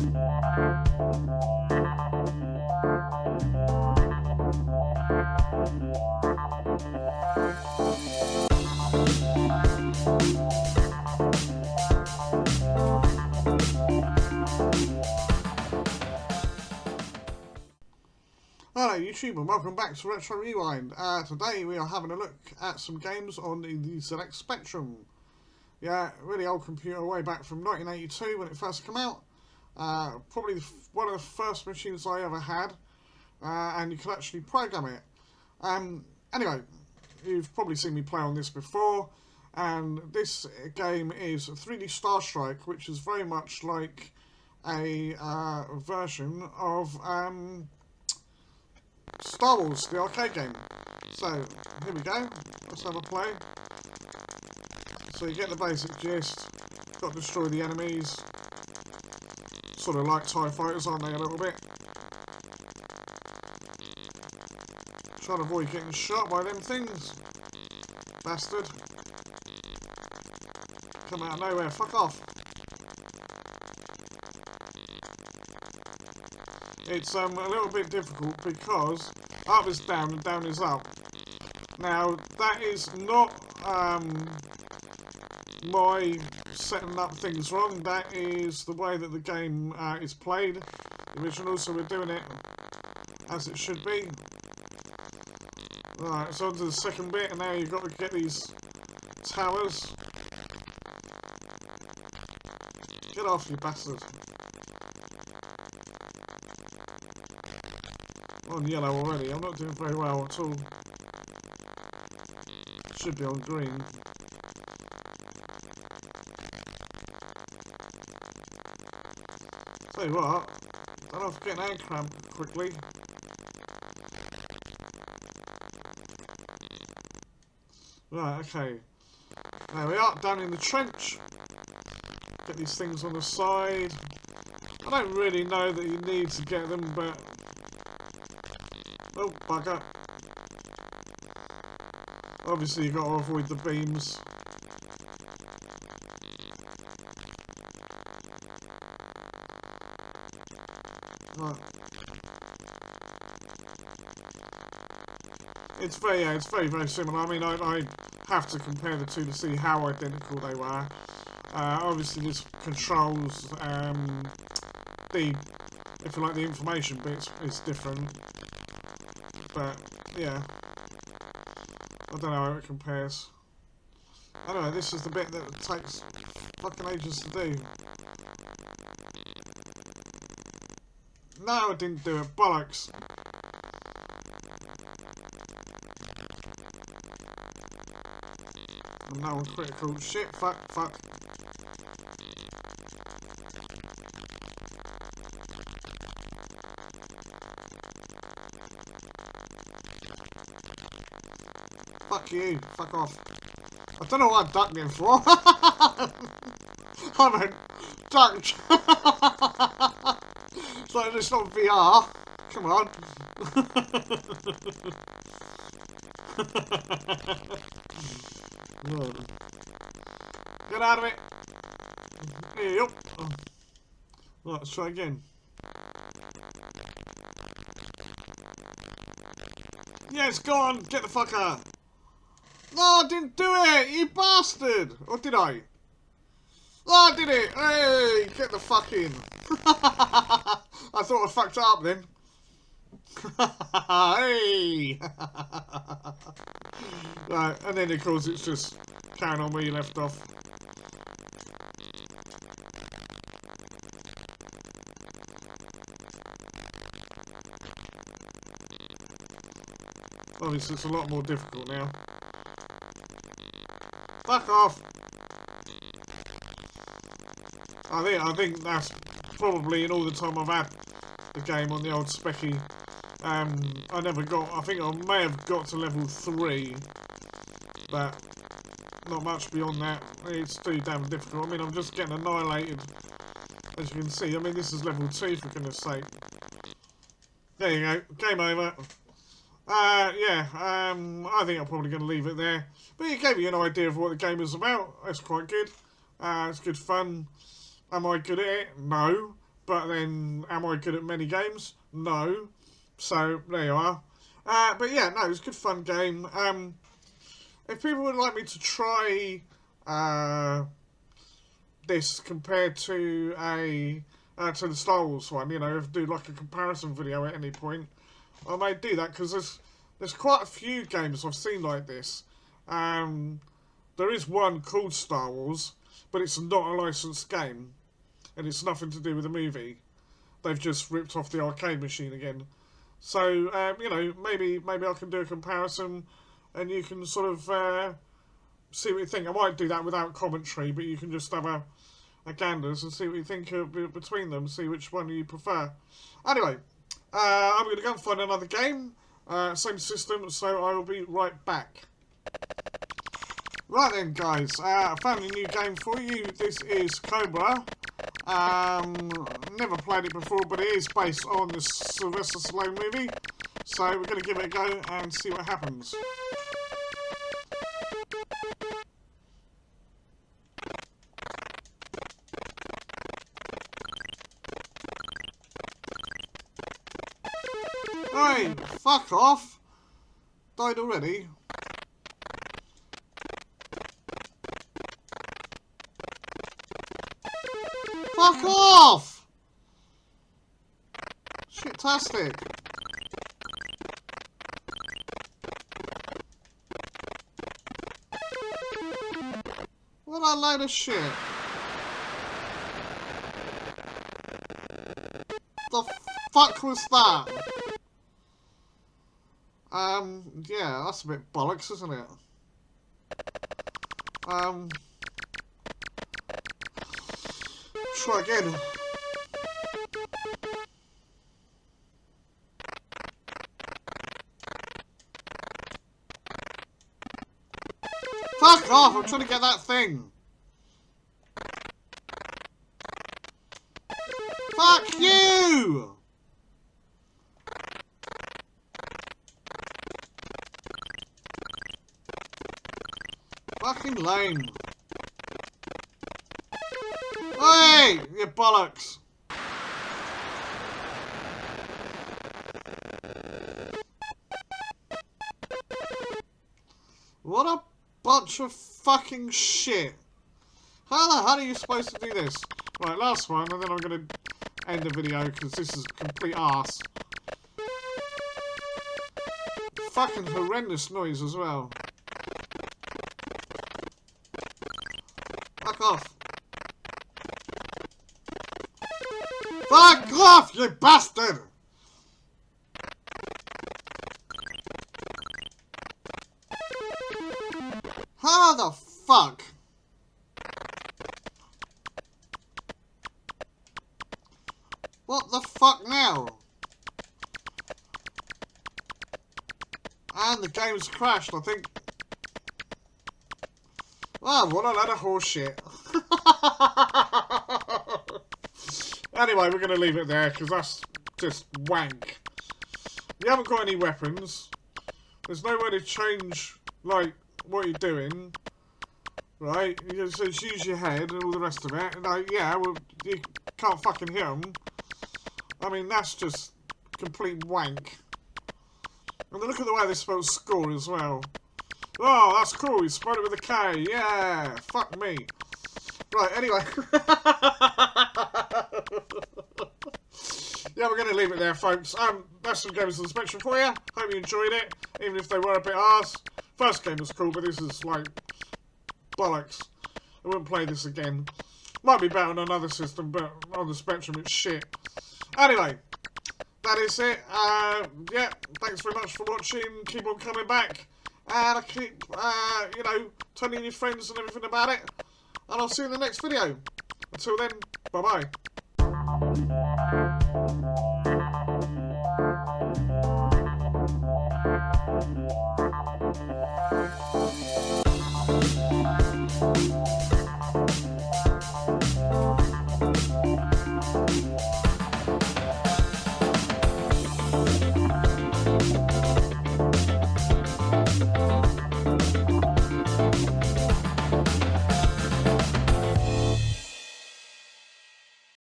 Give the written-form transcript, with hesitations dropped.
Hello YouTube and welcome back to Retro Rewind. Today we are having a look at some games on the Select Spectrum. Yeah, really old computer way back from 1982 when it first came out. Probably one of the first machines I ever had, and you can actually program it. Anyway, you've probably seen me play on this before, and this game is 3D Star Strike, which is very much like a version of Star Wars, the arcade game. So, here we go. Let's have a play. So you get the basic gist. Got to destroy the enemies. Sort of like TIE fighters, aren't they, a little bit? Trying to avoid getting shot by them things. Bastard. Come out of nowhere, fuck off. It's a little bit difficult because up is down and down is up. Now that is not my setting up things wrong. That is the way that the game is played, the original. So we're doing it as it should be. Right, so on to the second bit, and now you've got to get these towers. Get off, you bastard. On yellow already. I'm not doing very well at all. Should be on green. Tell you what, don't know if I get an hand cramp quickly. Right, okay. There we are, down in the trench. Get these things on the side. I don't really know that you need to get them, but oh, bugger. Obviously you've got to avoid the beams. Right. It's very similar. I mean, I have to compare the two to see how identical they were. Obviously this controls the, if you like, the information bits is different. But, yeah. I don't know how it compares. Anyway, this is the bit that takes fucking ages to do. No, I didn't do it. Bollocks. And now on critical. Shit, fuck. Fuck you. Fuck off. I don't know what I'm ducking for. I meant ducked. It's like it's not VR. Come on. Get out of it. Yep. Right, let's try again. Yes, go on. Get the fuck out. No, I didn't do it, you bastard! Or did I? Oh, I did it! Hey, get the fuck in. I thought I fucked up then. Hey! Right, and then of course it's just carrying on where you left off. Obviously it's a lot more difficult now. Fuck off! I think that's probably in all the time I've had the game on the old Specky. I never got. I think I may have got to level 3, but not much beyond that. It's too damn difficult. I mean, I'm just getting annihilated, as you can see. I mean, this is level 2 for goodness sake. There you go. Game over. Yeah, I think I'm probably going to leave it there. But it gave you an idea of what the game is about. That's quite good. It's good fun. Am I good at it? No. but then am I good at many games? No. So there you are. But yeah, no, it was a good fun game. If people would like me to try this compared to to the Star Wars one, you know, if do like a comparison video at any point, I may do that, because there's quite a few games I've seen like this. There is one called Star Wars, but it's not a licensed game, and it's nothing to do with the movie. They've just ripped off the arcade machine again. So you know, maybe I can do a comparison, and you can sort of see what you think. I might do that without commentary, but you can just have a ganders and see what you think between them, see which one you prefer. Anyway, I'm going to go and find another game, same system, so I will be right back. Right then, guys, I found a new game for you. This is Cobra. Never played it before, but it is based on the Sylvester Stallone movie, so we're going to give it a go and see what happens. Hey, fuck off! Died already. Fuck off! Shit-tastic. What a load of shit. The fuck was that? Yeah, that's a bit bollocks, isn't it? Try again. Fuck off, I'm trying to get that thing. Fuck you! Fucking lame. Hey, you bollocks. What a bunch of fucking shit. How the hell are you supposed to do this? Right, last one, and then I'm going to end the video, because this is complete arse. Fucking horrendous noise as well. Fuck off. Fuck off, you bastard! How the fuck? What the fuck now? And the game's crashed, I think. Oh, what a load of horse shit. Anyway, we're going to leave it there, because that's just wank. You haven't got any weapons. There's no way to change, like, what you're doing. Right? You just use your head and all the rest of it. Like, yeah, well, you can't fucking hit them. I mean, that's just complete wank. And look at the way they spell score as well. Oh, that's cool. You spelled it with a K. Yeah. Fuck me. Right, anyway. Yeah, we're going to leave it there, folks. That's some games on the Spectrum for you. Hope you enjoyed it, even if they were a bit arse. First game was cool, but this is, like, bollocks. I wouldn't play this again. Might be better on another system, but on the Spectrum it's shit. Anyway, that is it. Yeah, thanks very much for watching. Keep on coming back. And I keep, you know, telling your friends and everything about it. And I'll see you in the next video. Until then, bye-bye.